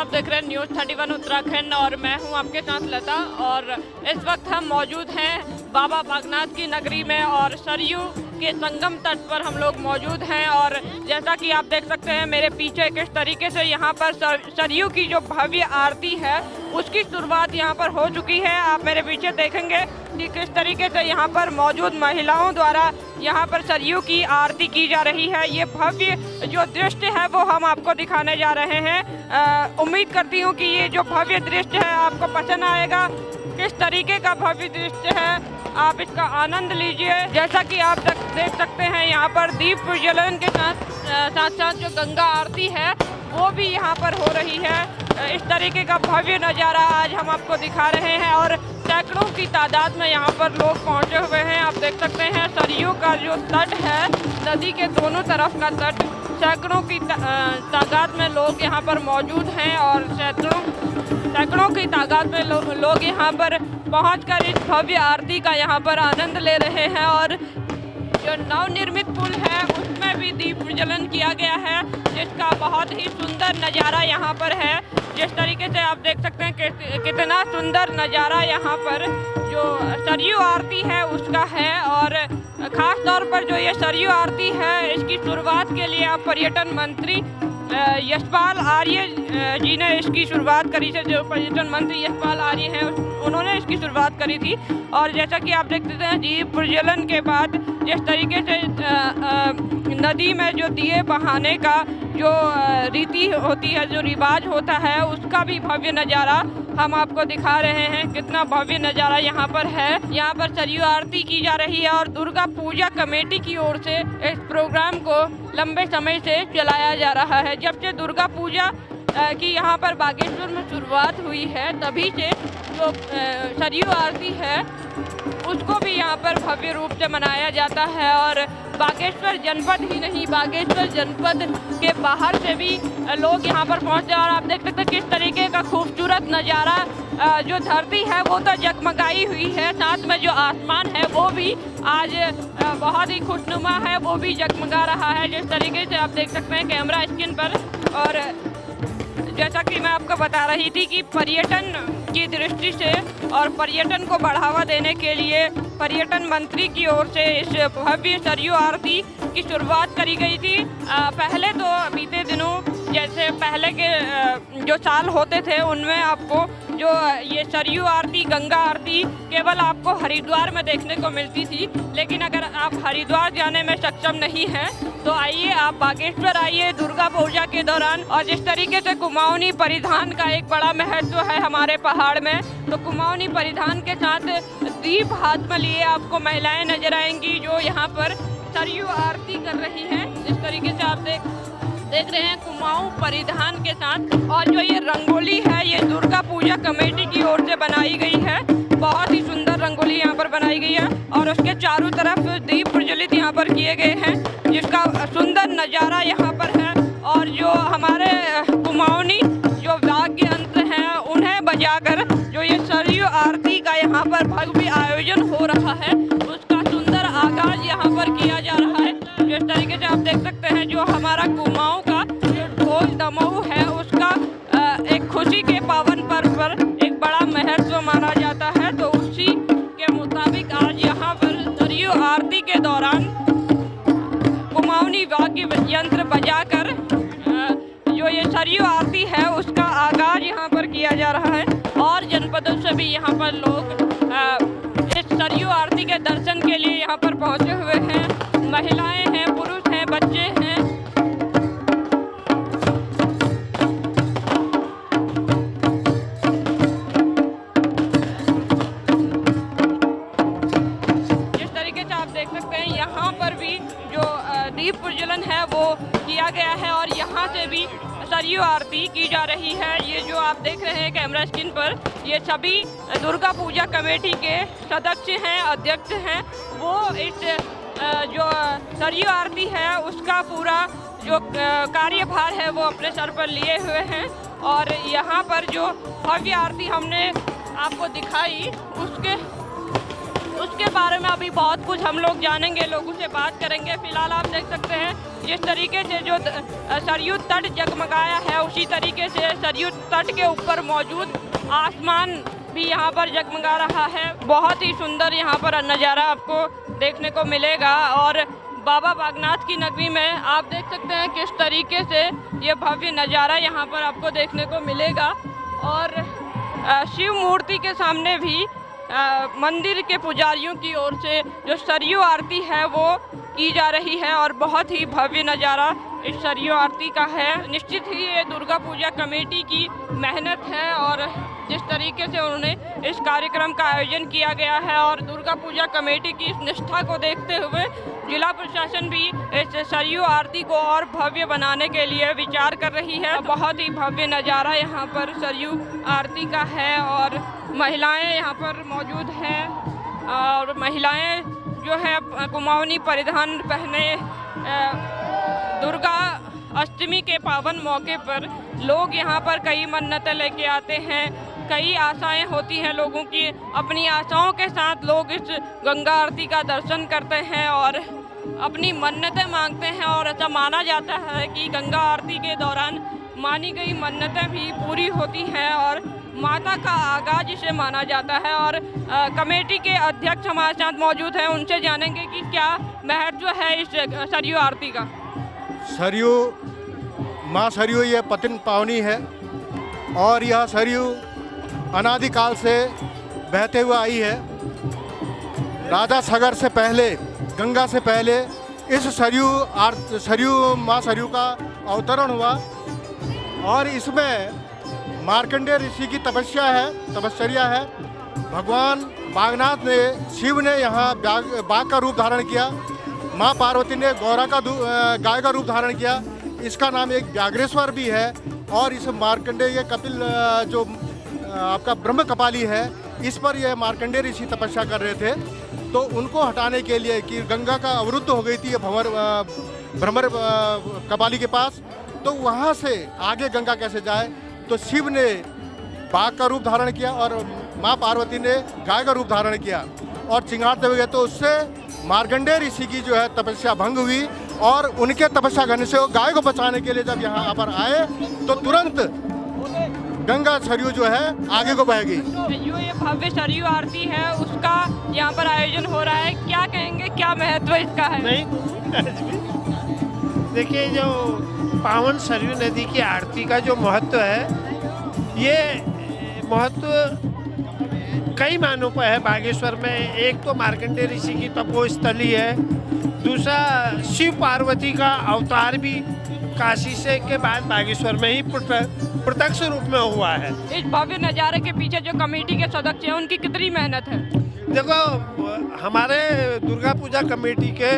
आप देख रहे हैं न्यूज़ 31 उत्तराखंड और मैं हूं आपके साथ लता। और इस वक्त हम मौजूद हैं बाबा बागनाथ की नगरी में और सरयू के संगम तट पर हम लोग मौजूद हैं। और जैसा कि आप देख सकते हैं मेरे पीछे किस तरीके से यहाँ पर सरयू की जो भव्य आरती है उसकी शुरुआत यहाँ पर हो चुकी है। आप मेरे पीछे देखेंगे कि किस तरीके से यहाँ पर मौजूद महिलाओं द्वारा यहाँ पर सरयू की आरती की जा रही है। ये भव्य जो दृश्य है वो हम आपको दिखाने जा रहे हैं। उम्मीद करती हूँ कि ये जो भव्य दृश्य है आपको पसंद आएगा। किस तरीके का भव्य दृश्य है आप इसका आनंद लीजिए। जैसा कि आप देख सकते हैं यहाँ पर दीप प्रज्वलन के साथ जो गंगा आरती है वो भी यहाँ पर हो रही है। इस तरीके का भव्य नज़ारा आज हम आपको दिखा रहे हैं और सैकड़ों की तादाद में यहाँ पर लोग पहुँचे हुए हैं। आप देख सकते हैं सरयू का जो तट है, नदी के दोनों तरफ का तट, सैकड़ों की तादाद में लोग यहाँ पर मौजूद हैं और सैकड़ों की तादाद में लोग यहाँ पर पहुंचकर इस भव्य आरती का यहाँ पर आनंद ले रहे हैं। और जो नवनिर्मित पुल है उसमें भी दीप प्रज्वलन किया गया है जिसका बहुत ही सुंदर नज़ारा यहाँ पर है। जिस तरीके से आप देख सकते हैं कितना सुंदर नज़ारा यहाँ पर जो सरयू आरती है उसका है। और ख़ास तौर पर जो ये सरयू आरती है इसकी शुरुआत के लिए आप पर्यटन मंत्री यशपाल आर्य जी ने इसकी शुरुआत करी थी। जो पर्यटन मंत्री यशपाल आर्य हैं उन्होंने इसकी शुरुआत करी थी। और जैसा कि आप देख सकते हैं दीप प्रज्वलन के बाद जिस तरीके से नदी में जो दिए बहाने का जो रीति होती है, जो रिवाज होता है, उसका भी भव्य नज़ारा हम आपको दिखा रहे हैं। कितना भव्य नज़ारा यहाँ पर है। यहाँ पर सरयू आरती की जा रही है और दुर्गा पूजा कमेटी की ओर से इस प्रोग्राम को लंबे समय से चलाया जा रहा है। जब से दुर्गा पूजा की यहाँ पर बागेश्वर में शुरुआत हुई है तभी से जो सरयू आरती है उसको भी यहाँ पर भव्य रूप से मनाया जाता है। और बागेश्वर जनपद ही नहीं, बागेश्वर जनपद के बाहर से भी लोग यहाँ पर पहुँचते हैं। और आप देख सकते हैं किस तरीके का खूबसूरत नज़ारा, जो धरती है वो तो जगमगाई हुई है, साथ में जो आसमान है वो भी आज बहुत ही खुशनुमा है, वो भी जगमगा रहा है जिस तरीके से आप देख सकते हैं कैमरा स्क्रीन पर। और जैसा कि मैं आपको बता रही थी कि पर्यटन की दृष्टि से और पर्यटन को बढ़ावा देने के लिए पर्यटन मंत्री की ओर से इस भव्य सरयू आरती की शुरुआत करी गई थी। पहले तो बीते दिनों जैसे पहले के जो साल होते थे उनमें आपको जो ये सरयू आरती, गंगा आरती केवल आपको हरिद्वार में देखने को मिलती थी। लेकिन अगर आप हरिद्वार जाने में सक्षम नहीं हैं तो आइए आप बागेश्वर आइए दुर्गा पूजा के दौरान। और जिस तरीके से कुमाऊनी परिधान का एक बड़ा महत्व है हमारे पहाड़ में, तो कुमाऊनी परिधान के साथ दीप हाथ में लिए आपको महिलाएं नजर आएंगी जो यहाँ पर सरयू आरती कर रही हैं। जिस तरीके से आप देख रहे हैं कुमाऊं परिधान के साथ। और जो ये रंगोली है ये दुर्गा पूजा कमेटी की ओर से बनाई गई है। बहुत ही सुंदर रंगोली यहाँ पर बनाई गई है और उसके चारों तरफ दीप प्रज्वलित यहाँ पर किए गए हैं जिसका सुंदर नज़ारा यहाँ पर है। और जो हमारे कुमाऊनी जो वाद्य यंत्र हैं उन्हें बजाकर जो ये सरयू आरती का यहाँ पर भव्य आयोजन हो रहा है उसका सुंदर आगाज यहाँ पर किया जा रहा है। जिस तरीके से आप देख सकते हैं जो हमारा कुमाऊं का जो ढोल दमऊ है उसका एक खुशी के पावन पर्व पर एक बड़ा महत्व माना जाता है। तो उसी के मुताबिक आज यहाँ पर सरयू आरती के दौरान कुमाऊनी वाद्य यंत्र बजाकर जो ये सरयू आरती है उसका आगाज यहाँ पर किया जा रहा है। और जनपदों से भी यहाँ पर लोग इस सरयू आरती के दर्शन के लिए यहाँ पर पहुँचे हुए हैं। महिलाएं हैं, पुरुष हैं, बच्चे हैं। जिस तरीके से आप देख सकते हैं यहाँ पर भी जो दीप प्रज्वलन है वो किया गया है और यहाँ से भी सरयू आरती की जा रही है। ये जो आप देख रहे हैं कैमरा स्क्रीन पर ये सभी दुर्गा पूजा कमेटी के सदस्य हैं, अध्यक्ष हैं। वो इस जो सरयू आरती है उसका पूरा जो कार्यभार है वो अपने सर पर लिए हुए हैं। और यहाँ पर जो भव्य आरती हमने आपको दिखाई उसके बारे में अभी बहुत कुछ हम लोग जानेंगे, लोगों से बात करेंगे। फिलहाल आप देख सकते हैं जिस तरीके से जो सरयू तट जगमगाया है, उसी तरीके से सरयू तट के ऊपर मौजूद आसमान भी यहाँ पर जगमगा रहा है। बहुत ही सुंदर यहाँ पर नज़ारा आपको देखने को मिलेगा। और बाबा बागनाथ की नगरी में आप देख सकते हैं किस तरीके से ये भव्य नज़ारा यहाँ पर आपको देखने को मिलेगा। और शिव मूर्ति के सामने भी मंदिर के पुजारियों की ओर से जो सरयू आरती है वो की जा रही है और बहुत ही भव्य नज़ारा इस सरयू आरती का है। निश्चित ही ये दुर्गा पूजा कमेटी की मेहनत है और जिस तरीके से उन्होंने इस कार्यक्रम का आयोजन किया गया है और दुर्गा पूजा कमेटी की इस निष्ठा को देखते हुए जिला प्रशासन भी इस सरयू आरती को और भव्य बनाने के लिए विचार कर रही है। बहुत ही भव्य नज़ारा यहाँ पर सरयू आरती का है और महिलाएं यहाँ पर मौजूद हैं और महिलाएं जो है कुमाऊनी परिधान पहने दुर्गा अष्टमी के पावन मौके पर लोग यहाँ पर कई मन्नतें लेके आते हैं, कई आशाएं होती हैं लोगों की। अपनी आशाओं के साथ लोग इस गंगा आरती का दर्शन करते हैं और अपनी मन्नतें मांगते हैं और ऐसा माना जाता है कि गंगा आरती के दौरान मानी गई मन्नतें भी पूरी होती हैं और माता का आगाज इसे माना जाता है। और कमेटी के अध्यक्ष हमारे साथ मौजूद हैं, उनसे जानेंगे कि क्या महत्व है इस सरयू आरती का। सरयू माँ सरयू ये पतित पावनी है और यह सरयू अनादिकाल से बहते हुए आई है। राजा सागर से पहले, गंगा से पहले इस सरयू माँ सरयू का अवतरण हुआ और इसमें मार्कंडेय ऋषि की तपश्चर्या है। भगवान बागनाथ ने, शिव ने यहाँ बाघ का रूप धारण किया, माँ पार्वती ने गाय का रूप धारण किया। इसका नाम एक व्याघ्रेश्वर भी है। और इस मार्कंडेय कपिल जो आपका ब्रह्म कपाली है, इस पर यह मार्कंडेय ऋषि तपस्या कर रहे थे, तो उनको हटाने के लिए कि गंगा का अवरुद्ध हो गई थी भ्रमर कपाली के पास, तो वहाँ से आगे गंगा कैसे जाए, तो शिव ने बाघ का रूप धारण किया और माँ पार्वती ने गाय का रूप धारण किया और चिंगारते हुए गए। तो उससे मार्कंडेय ऋषि की जो है तपस्या भंग हुई और उनके तपस्या करने से वो गाय को बचाने के लिए जब यहाँ पर आए तो तुरंत गंगा सरयू जो है आगे को बह गई। जो ये भव्य सरयू आरती है उसका यहाँ पर आयोजन हो रहा है, क्या कहेंगे, क्या महत्व इसका है? नहीं, देखिए जो पावन सरयू नदी की आरती का जो महत्व है, ये महत्व कई मानों पर है। बागेश्वर में एक तो मार्कंडेय ऋषि की तपोस्थली है, दूसरा शिव पार्वती का अवतार भी काशी से के बाद बागेश्वर में ही प्रत्यक्ष रूप में हुआ है। इस भव्य नज़ारे के पीछे जो कमेटी के सदस्य हैं उनकी कितनी मेहनत है? देखो, हमारे दुर्गा पूजा कमेटी के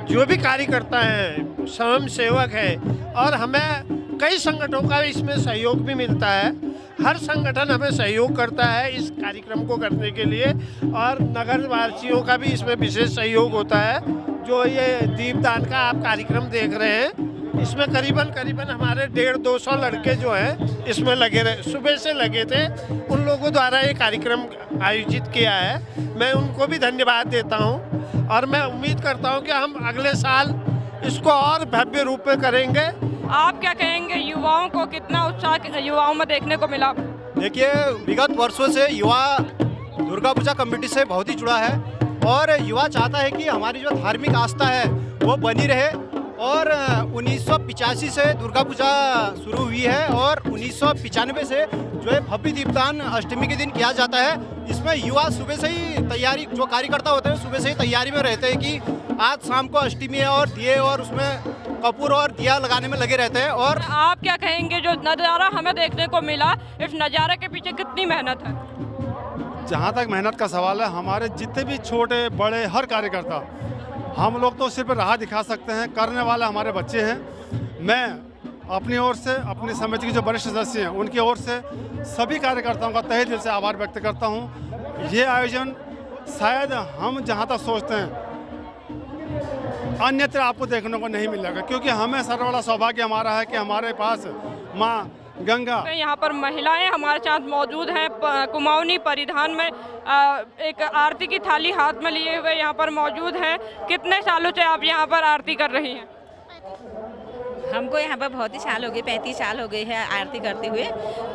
जो भी कार्यकर्ता हैं, स्वयं सेवक हैं और हमें कई संगठनों का इसमें सहयोग भी मिलता है। हर संगठन हमें सहयोग करता है इस कार्यक्रम को करने के लिए और नगर वासियों का भी इसमें विशेष सहयोग होता है। जो ये दीपदान का आप कार्यक्रम देख रहे हैं, इसमें करीबन हमारे 150-200 लड़के जो हैं इसमें लगे रहे, सुबह से लगे थे। उन लोगों द्वारा ये कार्यक्रम आयोजित किया है, मैं उनको भी धन्यवाद देता हूँ और मैं उम्मीद करता हूँ कि हम अगले साल इसको और भव्य रूप में करेंगे। आप क्या कहेंगे, युवाओं को कितना उत्साह युवाओं में देखने को मिला? देखिए, विगत वर्षों से युवा दुर्गा पूजा कमेटी से बहुत ही जुड़ा है और युवा चाहता है कि हमारी जो धार्मिक आस्था है वो बनी रहे। और 1985 से दुर्गा पूजा शुरू हुई है और 1995 से जो है भव्य दीपदान अष्टमी के दिन किया जाता है। इसमें युवा सुबह से ही तैयारी, जो कार्यकर्ता होते हैं सुबह से ही तैयारी में रहते हैं कि आज शाम को अष्टमी है और दिए और उसमें कपूर और दिया लगाने में लगे रहते हैं। और आप क्या कहेंगे, जो नज़ारा हमें देखने को मिला, इस नज़ारे के पीछे कितनी मेहनत है? जहाँ तक मेहनत का सवाल है, हमारे जितने भी छोटे बड़े हर कार्यकर्ता, हम लोग तो सिर्फ राह दिखा सकते हैं, करने वाले हमारे बच्चे हैं। मैं अपनी ओर से, अपनी समिति के जो वरिष्ठ सदस्य हैं उनकी ओर से सभी कार्यकर्ताओं का तहे दिल से आभार व्यक्त करता हूं। ये आयोजन शायद हम जहां तक सोचते हैं अन्यत्र आपको देखने को नहीं मिलेगा, क्योंकि हमें सर्वबड़ा सौभाग्य हमारा है कि हमारे पास माँ गंगा। यहाँ पर महिलाएं हमारे साथ मौजूद हैं, कुमाऊनी परिधान में एक आरती की थाली हाथ में लिए हुए यहाँ पर मौजूद हैं। कितने सालों से आप यहाँ पर आरती कर रही हैं? हमको यहाँ पर बहुत ही साल हो गए, 35 साल हो गए हैं आरती करते हुए।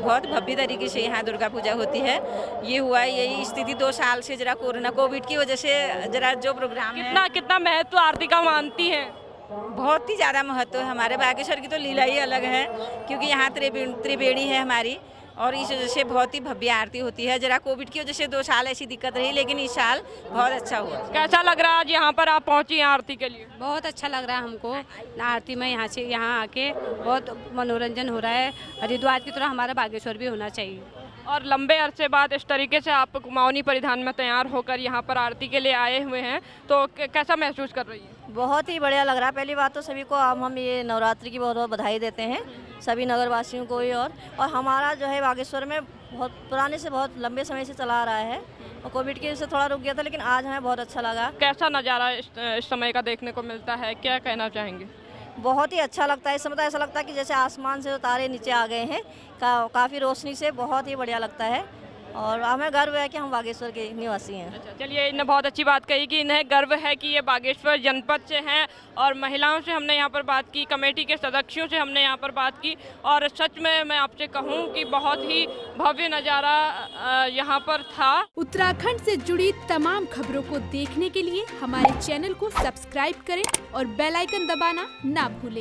बहुत भव्य तरीके से यहाँ दुर्गा पूजा होती है। ये हुआ यही स्थिति 2 साल से जरा कोविड की वजह से जरा जो प्रोग्राम है। कितना महत्व आरती का मानती हैं? बहुत ही ज़्यादा महत्व है। हमारे बागेश्वर की तो लीला ही अलग है, क्योंकि यहाँ त्रिवेणी है हमारी, और इस वजह से बहुत ही भव्य आरती होती है। जरा कोविड की वजह से 2 साल ऐसी दिक्कत रही, लेकिन इस साल बहुत अच्छा हुआ। कैसा लग रहा है आज यहाँ पर आप पहुँची हैं आरती के लिए? बहुत अच्छा लग रहा है हमको आरती में। यहाँ आके बहुत मनोरंजन हो रहा है। हरिद्वार की तरह हमारा बागेश्वर भी होना चाहिए। और लंबे अरसे बाद इस तरीके से आप कुमाऊनी परिधान में तैयार होकर यहाँ पर आरती के लिए आए हुए हैं, तो कैसा महसूस कर रही हैं? बहुत ही बढ़िया लग रहा है। पहली बात तो सभी को हम ये नवरात्रि की बहुत बहुत बधाई देते हैं, सभी नगरवासियों को ही। और हमारा जो है बागेश्वर में बहुत पुराने से बहुत लंबे समय से चला आ रहा है, और कोविड की वजह से थोड़ा रुक गया था, लेकिन आज हमें बहुत अच्छा लगा। कैसा नज़ारा इस समय का देखने को मिलता है, क्या कहना चाहेंगे? बहुत ही अच्छा लगता है। इस समय तो ऐसा लगता है कि जैसे आसमान से तारे नीचे आ गए हैं, काफ़ी रोशनी से बहुत ही बढ़िया लगता है, और हमें गर्व है कि हम बागेश्वर के निवासी हैं। अच्छा, चलिए, इन्हें बहुत अच्छी बात कही कि इन्हें गर्व है कि ये बागेश्वर जनपद से हैं। और महिलाओं से हमने यहाँ पर बात की, कमेटी के सदस्यों से हमने यहाँ पर बात की, और सच में मैं आपसे कहूँ कि बहुत ही भव्य नज़ारा यहाँ पर था। उत्तराखंड से जुड़ी तमाम खबरों को देखने के लिए हमारे चैनल को सब्सक्राइब करें और बेल आइकन दबाना ना भूलें।